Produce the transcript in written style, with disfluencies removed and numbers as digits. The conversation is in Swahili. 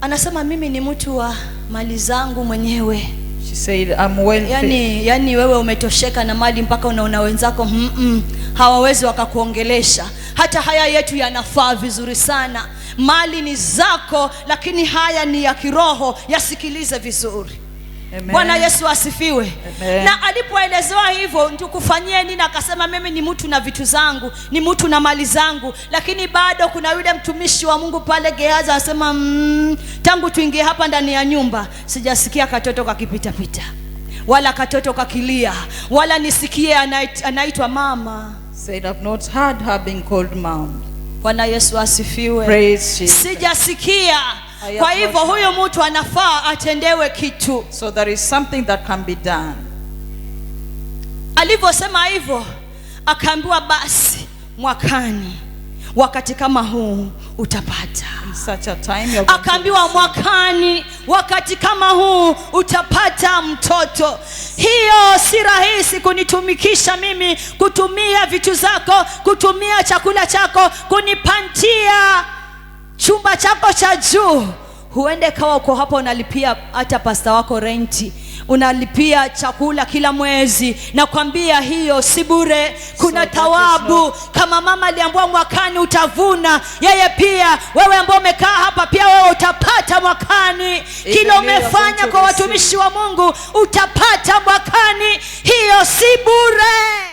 Anasema mimi ni mtu wa mali zangu mwenyewe. She said, I'm wealthy. Yani wewe umetosheka na mali mpaka unaona wenzako hawawezi wakakuongelesha. Hata haya yetu yanafaa vizuri sana. Mali ni zako, lakini haya ni ya kiroho, yasikilize vizuri. Bwana Yesu asifiwe. Amen. Na alipoelezewa hivyo, tukufanyie nini? Akasema mimi ni mtu na vitu zangu, ni mtu na mali zangu. Lakini bado kuna yule mtumishi wa Mungu pale Gehazi anasema tangu tuingie hapa ndani ya nyumba sijasikia katoto kakipita pita, wala katoto kakilia, wala nisikie anaitwa mama. Said, I've not heard her being called mom. Bwana Yesu asifiwe. Praise Jesus. Sijasikia. Kwa hivyo huyu mtu anafaa atendewe kitu. So there is something that can be done. Alivyosema hivyo, akaambiwa basi mwakani wakati kama huu utapata. In such a time akaambiwa mwakani wakati kama huu utapata mtoto. Hiyo si rahisi kunitumikisha mimi, kutumia vitu zako, kutumia chakula chako, kunipantia chumba chako cha juu. Huende kawa uko hapo unalipia hata pasta wako renti, unalipia chakula kila mwezi. Na kwambia hiyo si bure, kuna thawabu. Kama mama aliambiwa mwakani utavuna, yeye pia, wewe ambao umekaa hapa pia wewe utapata mwakani. Kila umefanya kwa watumishi wa Mungu utapata mwakani. Hiyo si bure.